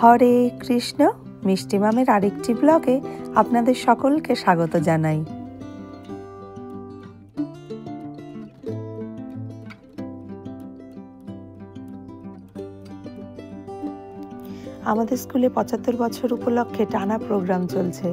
হরে কৃষ্ণ। মিষ্টি মামের আরেকটি ব্লগে আপনাদের সকলকে স্বাগত জানাই। আমাদের স্কুলে ৭৫ বছর উপলক্ষে টানা প্রোগ্রাম চলছে,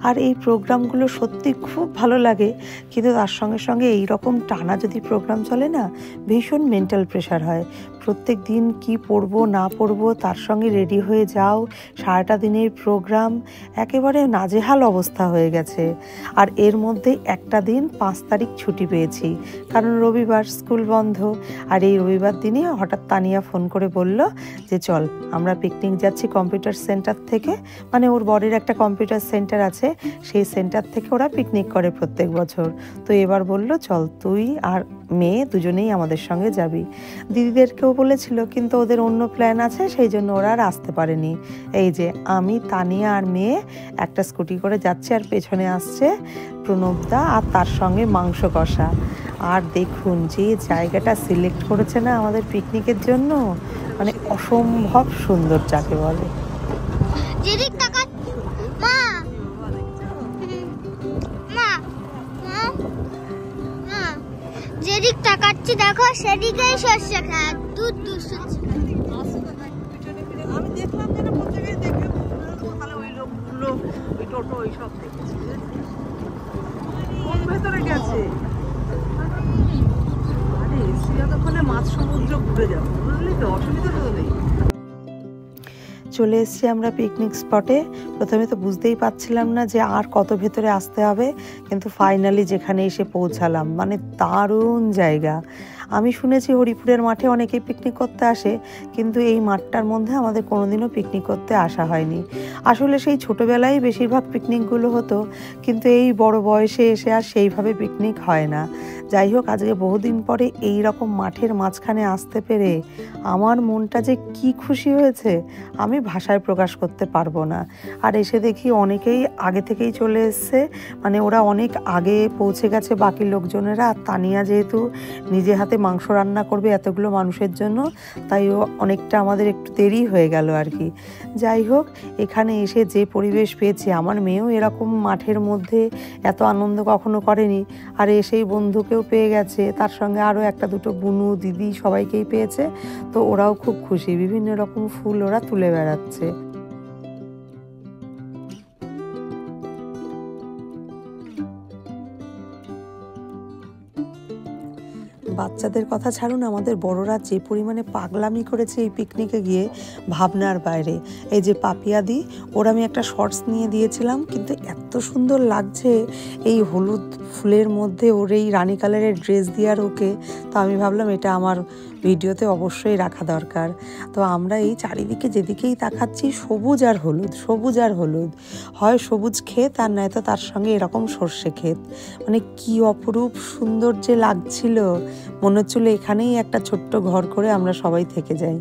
আর এই প্রোগ্রামগুলো সত্যি খুব ভালো লাগে। কিন্তু তার সঙ্গে সঙ্গে এই রকম টানা যদি প্রোগ্রাম চলে না, ভীষণ মেন্টাল প্রেশার হয়। প্রত্যেক দিন কি পড়বো না পড়বো, তার সঙ্গে রেডি হয়ে যাও, সারাটা দিনের প্রোগ্রাম, একেবারে নাজেহাল অবস্থা হয়ে গেছে। আর এর মধ্যে একটা দিন ৫ তারিখ ছুটি পেয়েছি, কারণ রবিবার স্কুল বন্ধ। আর এই রবিবার দিনে হঠাৎ তানিয়া ফোন করে বলল যে চল আমরা পিকনিক যাচ্ছি কম্পিউটার সেন্টার থেকে, মানে ওর বরের একটা কম্পিউটার সেন্টার আছে, সেই সেন্টার থেকে ওরা পিকনিক করে প্রত্যেক বছর। তো এবার বলল চল তুই আর মেয়ে দুজনেই আমাদের সঙ্গে যাবি। দিদিদেরকেও বলেছিল, কিন্তু ওদের অন্য প্ল্যান আছে, সেই জন্য ওরা আর আসতে পারেনি। এই যে আমি, তানিয়া আর মেয়ে একটা স্কুটি করে যাচ্ছে, আর পেছনে আসছে প্রণবদা আর তার সঙ্গে মাংস কষা। আর দেখুন যে জায়গাটা সিলেক্ট করেছে না আমাদের পিকনিকের জন্য, মানে অসম্ভব সুন্দর যাকে বলে। যেদিক তাকাচ্ছি দেখো সেদিকেই সর্ষে খায়, দূর দূর সর্ষে খায়। আমি দেখলাম যেন প্রত্যেকে দেখে তাহলে ওই লোকগুলো ওই টোটো ওই সব দেখেছি। কোন ভেতরে গেছে? আরে এসি যতক্ষণে মাছ সমুদ্র ঘুরে যাবো, বুঝলি তো, অসুবিধা তো নেই। চলে এসেছি আমরা পিকনিক স্পটে। প্রথমে তো বুঝতেই পারছিলাম না যে আর কত ভেতরে আসতে হবে, কিন্তু ফাইনালি যেখানে এসে পৌঁছালাম, মানে দারুণ জায়গা। আমি শুনেছি হরিপুরের মাঠে অনেকেই পিকনিক করতে আসে, কিন্তু এই মাঠটার মধ্যে আমাদের কোনোদিনও পিকনিক করতে আসা হয়নি। আসলে সেই ছোটোবেলায় বেশিরভাগ পিকনিকগুলো হতো, কিন্তু এই বড় বয়সে এসে আর সেইভাবে পিকনিক হয় না। যাই হোক, আজকে বহুদিন পরে এই রকম মাঠের মাঝখানে আসতে পেরে আমার মনটা যে কি খুশি হয়েছে আমি ভাষায় প্রকাশ করতে পারবো না। আর এসে দেখি অনেকেই আগে থেকেই চলে এসছে, মানে ওরা অনেক আগে পৌঁছে গেছে বাকি লোকজনেরা। আর তানিয়া যেহেতু নিজে হাতে মাংস রান্না করবে এতগুলো মানুষের জন্য, তাই ও অনেকটা আমাদের একটু দেরি হয়ে গেল আর কি। যাই হোক, এখানে এসে যে পরিবেশ পেয়েছি, আমার মেয়েও এরকম মাঠের মধ্যে এত আনন্দ কখনো করেনি। আর এসেই বন্ধুকেও পেয়ে গেছে, তার সঙ্গে আরও একটা দুটো বুনু দিদি সবাইকেই পেয়েছে। তো ওরাও খুব খুশি, বিভিন্ন রকম ফুল ওরা তুলে বেড়াচ্ছে। বাচ্চাদের কথা ছাড়ুন, আমাদের বড়রা যে পরিমাণে পাগলামি করেছে এই পিকনিকে গিয়ে ভাবনার বাইরে। এই যে পাপিয়াদি, ওর আমি একটা শর্টস নিয়ে দিয়েছিলাম, কিন্তু এত সুন্দর লাগছে এই হলুদ ফুলের মধ্যে ওর এই রানী কালারের ড্রেস দেওয়ার ওকে। তো আমি ভাবলাম এটা আমার ভিডিওতে অবশ্যই রাখা দরকার। তো আমরা এই চারিদিকে যেদিকেই তাকাচ্ছি সবুজ আর হলুদ, সবুজ আর হলুদ, হয় সবুজ ক্ষেত আর নয়তো তার সঙ্গে এরকম সর্ষে ক্ষেত। মানে কি অপরূপ সুন্দর যে লাগছিল, মনে হচ্ছিল এখানেই একটা ছোট্ট ঘর করে আমরা সবাই থেকে যাই।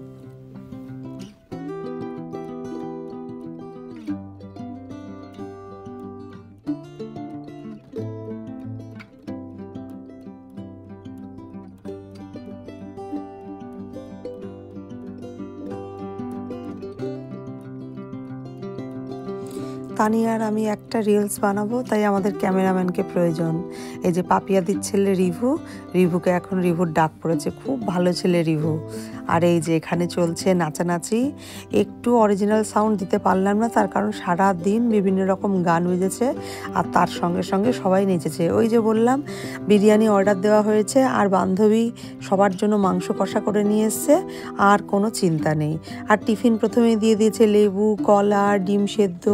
তানিয়া আর আমি একটা রিলস বানাবো, তাই আমাদের ক্যামেরাম্যানকে প্রয়োজন। এই যে পাপিয়াদির ছেলে রিভু, রিভুকে এখন রিভুর ডাক পড়েছে, খুব ভালো ছেলে রিভু। আর এই যে এখানে চলছে নাচানাচি। একটু অরিজিনাল সাউন্ড দিতে পারলাম না, তার কারণ সারা দিন বিভিন্ন রকম গান বেজেছে আর তার সঙ্গে সঙ্গে সবাই নেচেছে। ওই যে বললাম বিরিয়ানি অর্ডার দেওয়া হয়েছে, আর বান্ধবী সবার জন্য মাংস কষা করে নিয়ে এসছে, আর কোনো চিন্তা নেই। আর টিফিন প্রথমেই দিয়ে দিয়েছে লেবু, কলা, ডিম সেদ্ধ,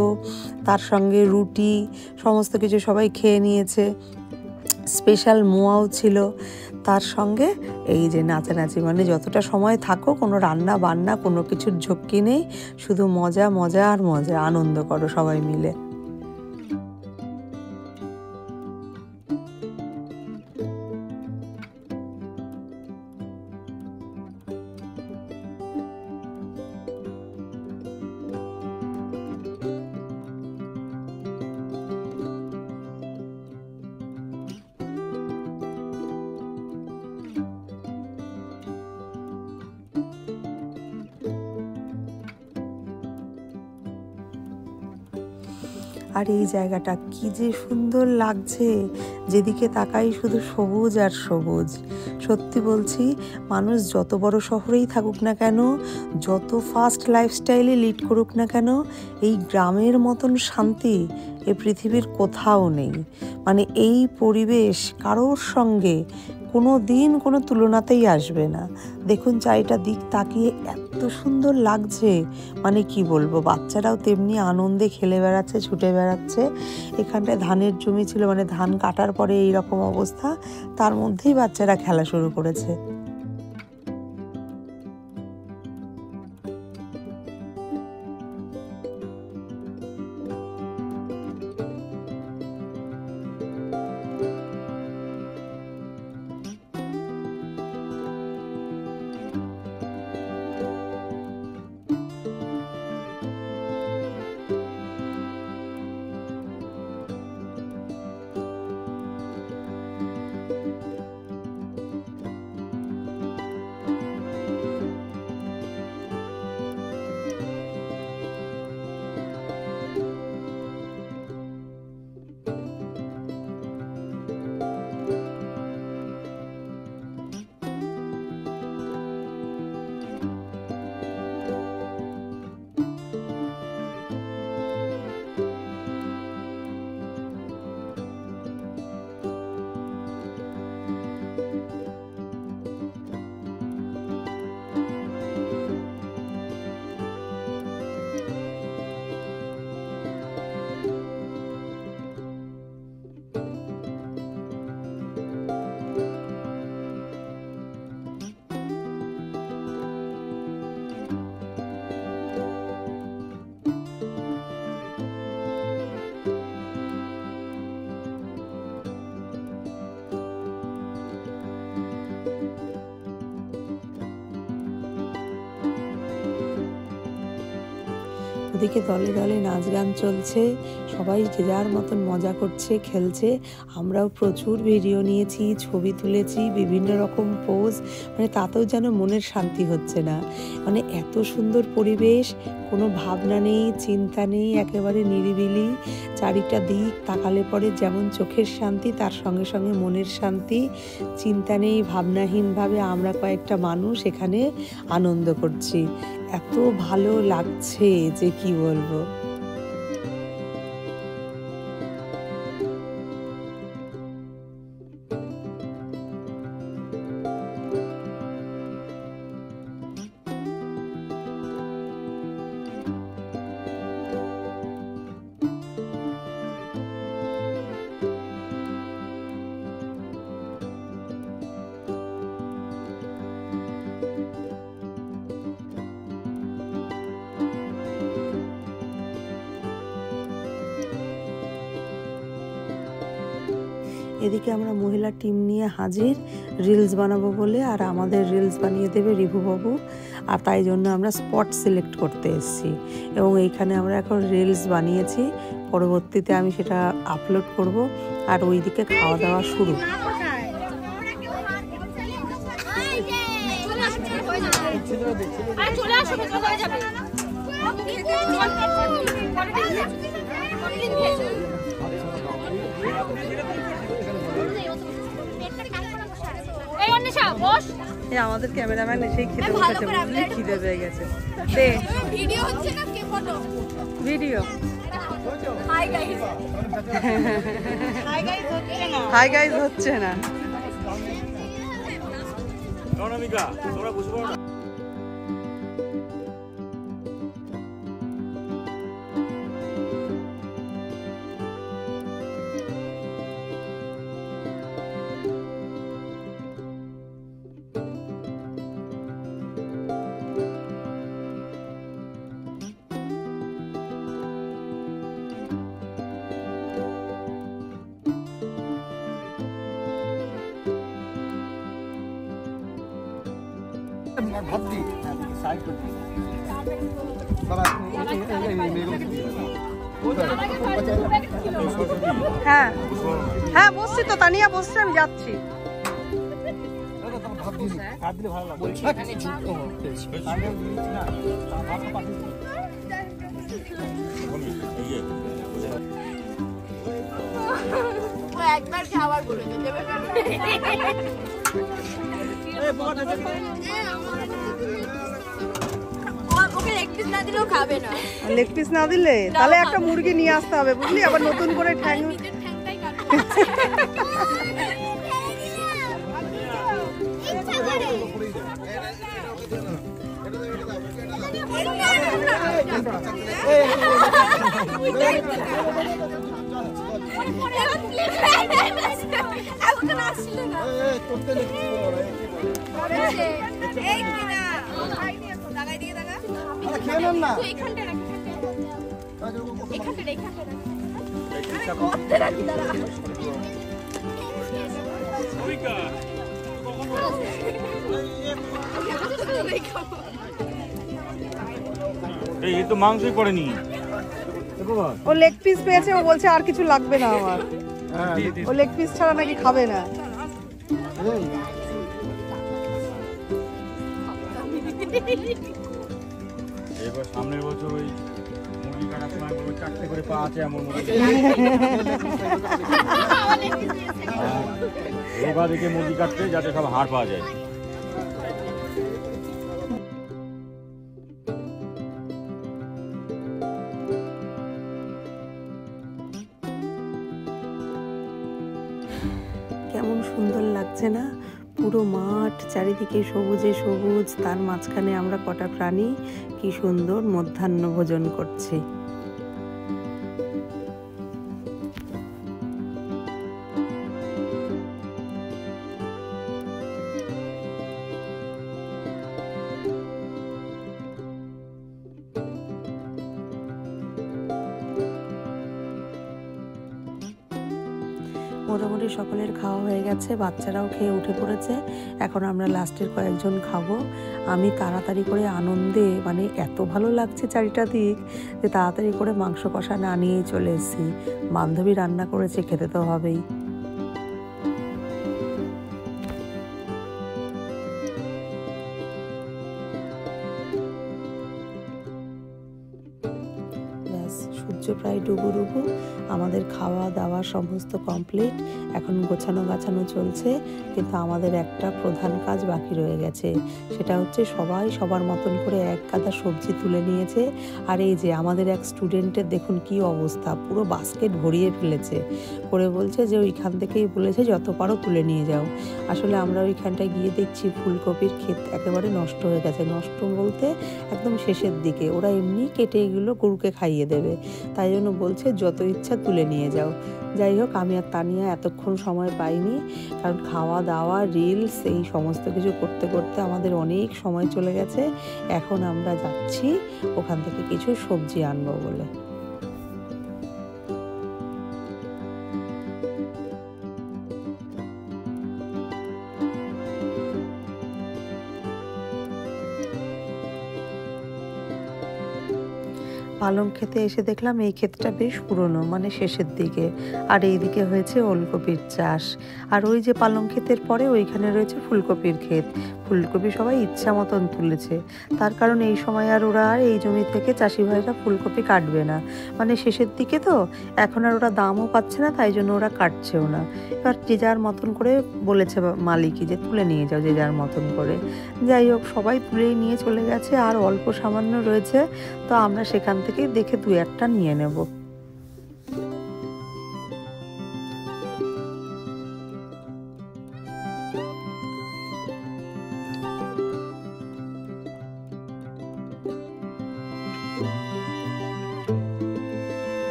তার সঙ্গে রুটি, সমস্ত কিছু সবাই খেয়ে নিয়েছে। স্পেশাল মোয়াও ছিল তার সঙ্গে। এই যে নাচানাচি, মানে যতটা সময় থাকো কোনো রান্না বান্না কোনো কিছুর ঝক্কি নেই, শুধু মজা মজা আর মজা, আনন্দ করো সবাই মিলে। আর এই জায়গাটা কি যে সুন্দর লাগছে, যেদিকে তাকাই শুধু সবুজ আর সবুজ। সত্যি বলছি, মানুষ যত বড় শহরেই থাকুক না কেন, যত ফাস্ট লাইফস্টাইলে লিড করুক না কেন, এই গ্রামের মতন শান্তি এ পৃথিবীর কোথাও নেই। মানে এই পরিবেশ কারোর সঙ্গে কোনো দিন কোনো তুলনাতেই আসবে না। দেখুন চারিটা দিক তাকিয়ে এত সুন্দর লাগছে, মানে কি বলবো। বাচ্চারাও তেমনি আনন্দে খেলে বেড়াচ্ছে, ছুটে বেড়াচ্ছে। এখানটায় ধানের জমি ছিল, মানে ধান কাটার পরে এইরকম অবস্থা, তার মধ্যেই বাচ্চারা খেলা শুরু করেছে। ওদিকে দলে দলে নাচ গান চলছে, সবাই যে যার মতন মজা করছে, খেলছে। আমরাও প্রচুর ভিডিও নিয়েছি, ছবি তুলেছি, বিভিন্ন রকম পোজ। মানে তাতেও যেন মনের শান্তি হচ্ছে না। মানে এত সুন্দর পরিবেশ, কোনো ভাবনা নেই, চিন্তা নেই, একেবারে নিরিবিলি। চারিটা দিক তাকালে পরে যেমন চোখের শান্তি, তার সঙ্গে সঙ্গে মনের শান্তি। চিন্তা নেই, ভাবনাহীনভাবে আমরা কয়েকটা মানুষ এখানে আনন্দ করছি। এত ভালো লাগছে যে কি বলবো। এদিকে আমরা মহিলা টিম নিয়ে হাজির, রিলস বানাবো বলে। আর আমাদের রিলস বানিয়ে দেবে রিভুবাবু, আর তাই জন্য আমরা স্পট সিলেক্ট করতে এসেছি। এবং এইখানে আমরা এখন রিলস বানিয়েছি, পরবর্তীতে আমি সেটা আপলোড করব। আর ওইদিকে খাওয়া দাওয়া শুরু। আমাদের ক্যামেরাম্যান এসেই খেতে বসেছে, বুঝলি খিদে পেয়ে গেছে। ভিডিও হচ্ছে না, কে photo video. Hi guys, hi guys হচ্ছে না। রণমিকা তোমরা বুঝবো না। হ্যাঁ হ্যাঁ বসছি তো, তানিয়া বসছে, আমি যাচ্ছি। একবার খাবার বলে দেবে ওকে লেগ পিস না দিলেও খাবে না। লেগ পিস না দিলে তাহলে একটা মুরগি নিয়ে আসতে হবে বুঝলি, আবার নতুন করে ঠ্যাং। এই তো মাংসই পড়েনি, ও লেগ পিস পেয়েছে, ও বলছে আর কিছু লাগবে না আমার, ও লেগ পিস ছাড়া নাকি খাবে না। এবার সামনের বছর ওই মুরগি কাটার সময় বলবো 4টে করে পা আছে এমন মুরগি, রোগা দেখে মুরগি কাটতে যাতে সব হাড় পাওয়া যায়। কেমন সুন্দর লাগছে না, পুরো মাঠ চারিদিকে সবুজে সবুজ, তার মাঝখানে আমরা কটা প্রাণী কি সুন্দর মধ্যাহ্ন ভোজন করছি। মোটামুটি সকলের খাওয়া হয়ে গেছে, বাচ্চারাও খেয়ে উঠে পড়েছে, এখন আমরা লাস্টের কয়েকজন খাবো। আমি তাড়াতাড়ি করে আনন্দে, মানে এত ভালো লাগছে চারিটা দিক, যে তাড়াতাড়ি করে মাংস কষা না নিয়েই চলে এসেছি। বান্ধবী রান্না করেছে, খেতে তো হবেই। সূর্য প্রায় ডুবু ডুবু, আমাদের খাওয়া দাওয়া সমস্ত কমপ্লিট, এখন গোছানো গাছানো চলছে, কিন্তু আমাদের একটা প্রধান কাজ বাকি রয়ে গেছে, সেটা হচ্ছে সবাই সবার মতন করে এক গাদা সবজি তুলে নিয়েছে। আর এই যে আমাদের এক স্টুডেন্টের দেখুন কি অবস্থা, পুরো বাস্কেট ভরিয়ে ফেলেছে, করে বলছে যে ওইখান থেকেই বলেছে যত পারো তুলে নিয়ে যাও। আসলে আমরা ওইখানটায় গিয়ে দেখছি ফুলকপির ক্ষেত একেবারে নষ্ট হয়ে গেছে, নষ্ট বলতে একদম শেষের দিকে, ওরা এমনি কেটে এগুলো গরুকে খাইয়ে দেবে, তাই জন্য বলছে যত ইচ্ছা তুলে নিয়ে যাও। যাই হোক, আমি আর তানিয়া এতক্ষণ সময় পাইনি, কারণ খাওয়া দাওয়া রিলস এই সমস্ত কিছু করতে করতে আমাদের অনেক সময় চলে গেছে। এখন আমরা যাচ্ছি ওখান থেকে কিছু সবজি আনবো বলে। পালং খেতে এসে দেখলাম এই ক্ষেতটা বেশ পুরনো, মানে শেষের দিকে, আর এইদিকে হয়েছে ওলকপির চাষ। আর ওই যে পালং ক্ষেতের পরে ওইখানে রয়েছে ফুলকপির ক্ষেত, ফুলকপি সবাই ইচ্ছা মতন তুলেছে, তার কারণ এই সময় আর ওরা আর এই জমি থেকে চাষি ভাইরা ফুলকপি কাটবে না, মানে শেষের দিকে তো, এখন আর ওরা দামও পাচ্ছে না, তাই জন্য ওরা কাটছেও না। এবার যে যার মতন করে বলেছে মালিকই যে তুলে নিয়ে যাও যে যার মতন করে। যাই হোক, সবাই তুলেই নিয়ে চলে গেছে, আর অল্প সামান্য রয়েছে, তো আমরা সেখান থেকে দেখে দু একটা নিয়ে নেব।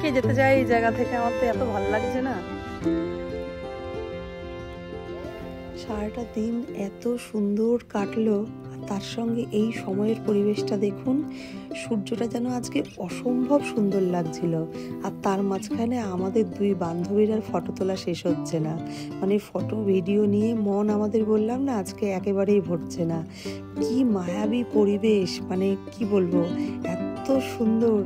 কে যেতে চাই এই জায়গা থেকে, আমার তো এত ভালো লাগছে না। সারাটা দিন এত সুন্দর কাটলো, আর তার সঙ্গে এই সময়ের পরিবেশটা দেখুন, সূর্যটা যেন আজকে অসম্ভব সুন্দর লাগছিল। আর তার মাঝখানে আমাদের দুই বান্ধবীর আর ফটো তোলা শেষ হচ্ছে না, মানে ফটো ভিডিও নিয়ে মন আমাদের বললাম না আজকে একেবারেই ভরছে না। কি মায়াবী পরিবেশ, মানে কি বলবো, এত সুন্দর।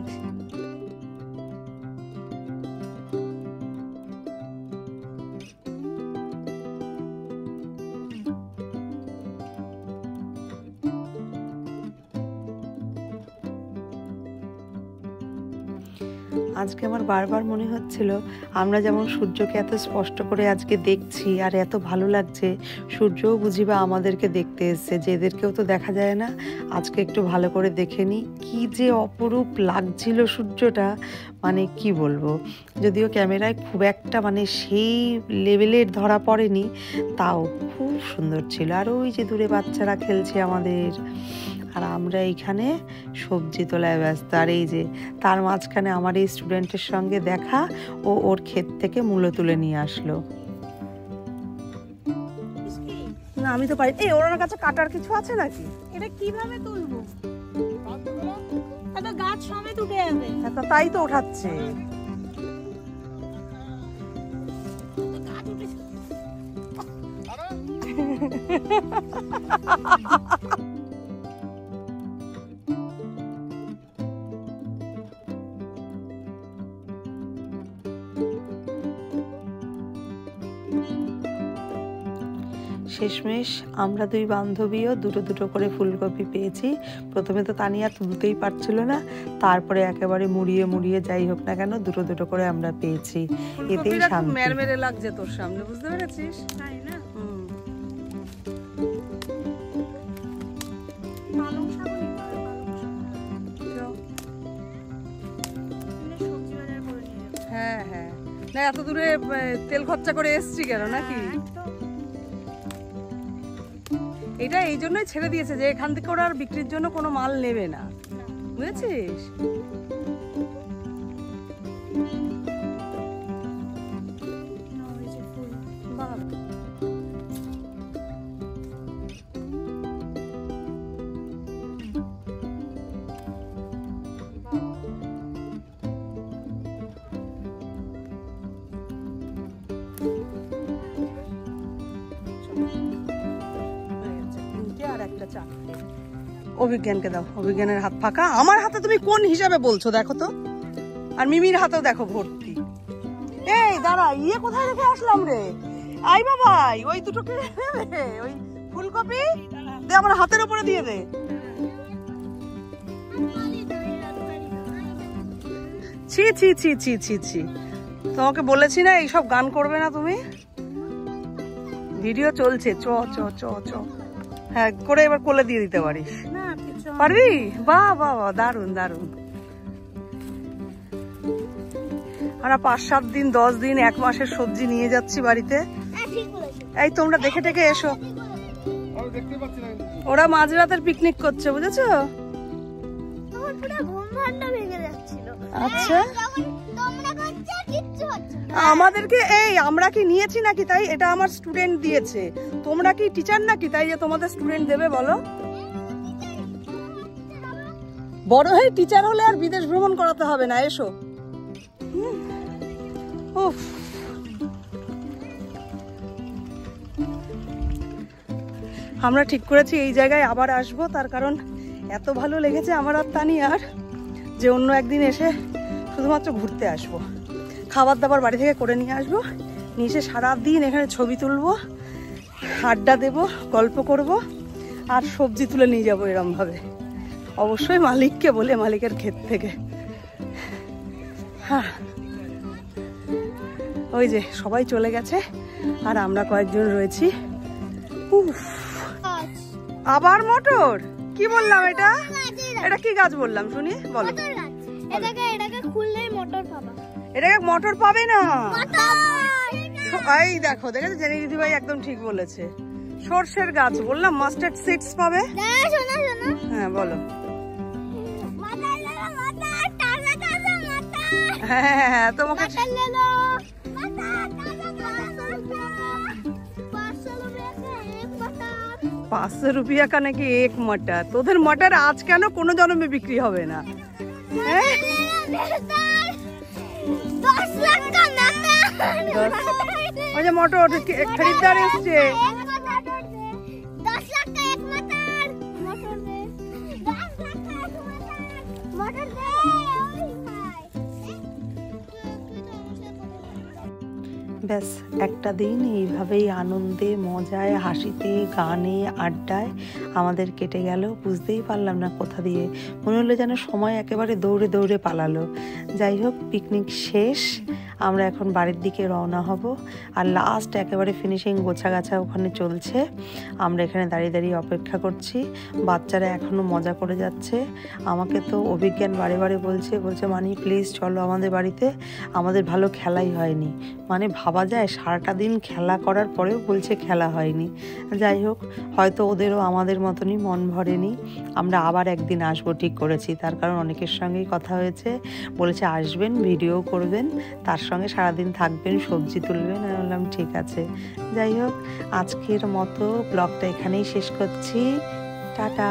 আজকে আমার বারবার মনে হচ্ছিল আমরা যেমন সূর্যকে এত স্পষ্ট করে আজকে দেখছি আর এত ভালো লাগছে, সূর্যও বুঝিবা আমাদেরকে দেখতে এসছে, যে এদেরকেও তো দেখা যায় না, আজকে একটু ভালো করে দেখে নিই। কি যে অপরূপ লাগছিল সূর্যটা, মানে কি বলবো। যদিও ক্যামেরায় খুব একটা মানে সেই লেভেলের ধরা পড়েনি, তাও খুব সুন্দর ছিল। আর ওই যে দূরে বাচ্চারা খেলছে আমাদের, আর আমরা এইখানে সবজি তোলায় ব্যস্ত। আর এই যে তার মাঝখানে আমার এই স্টুডেন্টের সঙ্গে দেখা, ও ওর ক্ষেত থেকে মূলো তুলে নিয়ে আসলো। না আমি তো পারি। এই ওর কাছে কাটার কিছু আছে নাকি? এটা কিভাবে তুলবো? এটা গাছ সমেত উঠে যাবে। তাই তো ওঠাচ্ছে। শেষমেশ আমরা দুই বান্ধবীও দুটো দুটো করে ফুলকপি পেয়েছি। প্রথমে তো তানিয়া তুলতেই পারছিল না, তারপরে একেবারে মুড়িয়ে মুড়িয়ে যাই হোক না কেন দুটো দুটো করে আমরা পেয়েছি। এতেই শান্তি। মেরমেরে লাগছে তোর সামনে, বুঝতে পেরেছিস? তাই না? হ্যাঁ হ্যাঁ, না এত দূরে তেল খরচা করে এসছি কেন নাকি? এটা এই জন্যই ছেড়ে দিয়েছে যে এখান থেকে ওরা আর বিক্রির জন্য কোনো মাল নেবে না, বুঝেছিস? অভিজ্ঞানকে দাও, অভিজ্ঞানের হাত ফাঁকা। আমার হাতে তুমি কোন হিসাবে বলছো দেখো তো, আর মিমির হাতেও দেখো ভর্তি। এই দাঁড়া, ইয়ে কোথায় রেখে আসলাম রে? আই বাবাই, ওই দুটো কে নেবে? ওই ফুলকপি দে, আমার হাতের উপরে দিয়ে দে। ছি ছি ছি ছি ছি ছি, তোমাকে বলেছি না এইসব গান করবে না তুমি। ভিডিও চলছে, চ চ চ চ। হ্যাঁ করে এবার কোলে দিয়ে দিতে পারিস, পারবি? বাহ বাহ বাহ, দারুন দারুন। আমরা 5-7 দিন 10 দিন 1 মাসের সবজি নিয়ে যাচ্ছি বাড়িতে। এই তোমরা দেখে টেকে এসো। ওরা মাঝরাতের পিকনিক করছে, বুঝেছো? আচ্ছা আমাদেরকে এই আমরা কি নিয়েছি নাকি? তাই এটা আমার স্টুডেন্ট দিয়েছে। তোমরা কি টিচার নাকি তাই যে তোমাদের স্টুডেন্ট দেবে? বলো, বড় হয়ে টিচার হলে আর বিদেশ ভ্রমণ করাতে হবে না। এসো। উফ, আমরা ঠিক করেছি এই জায়গায় আবার আসবো, তার কারণ এত ভালো লেগেছে আমার আর তানিয়ার যে অন্য একদিন এসে শুধুমাত্র ঘুরতে আসবো। খাবার দাবার বাড়ি থেকে করে নিয়ে আসবো, নিয়ে এসে সারাদিন এখানে ছবি তুলবো, আড্ডা দেবো, গল্প করব, আর সবজি তুলে নিয়ে যাবো এরমভাবে। অবশ্যই মালিককে বলে, মালিকের ক্ষেত থেকে। হ্যাঁ, ওই যে সবাই চলে গেছে আর আমরা কয়েকজন রয়েছি। উফ, আবার মটর? কি বললাম এটা? এটা কি গাছ বললাম শুনি? বলো। এটাকে খুললেই মটর পাবা। এটাকে মটর পাবে না। এই দেখো, দেখেছো জেনে দিদি ভাই একদম ঠিক বলেছে। সর্ষের গাছ বললাম, মাস্টার্ড সিডস পাবে। হ্যাঁ বলো। হ্যাঁ হ্যাঁ তোমাকে 500 रुपया का नाকি एक मटर। তোদের মটর আজ কেন কোনো জন্মে বিক্রি হবে না? হ্যাঁ 10 লাখ টাকা ওই যে মটর খরিদ্দার এসছে। 10 লাখ का एक मटर मटर दे 10 लाख का एक मटर दे ব্যাস একটা দিন এইভাবেই আনন্দে মজায় হাসিতে গানে আড্ডায় আমাদের কেটে গেল। বুঝতেই পারলাম না কোথা দিয়ে, মনে হলো যেন সময় একেবারে দৌড়ে দৌড়ে পালালো। যাই হোক, পিকনিক শেষ, আমরা এখন বাড়ির দিকে রওনা হব। আর লাস্ট একেবারে ফিনিশিং গোছাগাছা ওখানে চলছে, আমরা এখানে দাঁড়িয়ে দাঁড়িয়ে অপেক্ষা করছি। বাচ্চারা এখনও মজা করে যাচ্ছে। আমাকে তো অভিজ্ঞান বারে বারে বলছে মানি প্লিজ চলো আমাদের বাড়িতে, আমাদের ভালো খেলাই হয়নি। মানে ভাবা যায় সারাটা দিন খেলা করার পরেও বলছে খেলা হয়নি। যাই হোক, হয়তো ওদেরও আমাদের মতনই মন ভরেনি। আমরা আবার একদিন আসবো ঠিক করেছি, তার কারণ অনেকের সঙ্গেই কথা হয়েছে, বলেছে আসবেন, ভিডিও করবেন, তার সঙ্গে সারাদিন থাকবেন, সবজি তুলবেন। আমি বললাম ঠিক আছে। যাই হোক, আজকের মতো ব্লগটা এখানেই শেষ করছি। টাটা।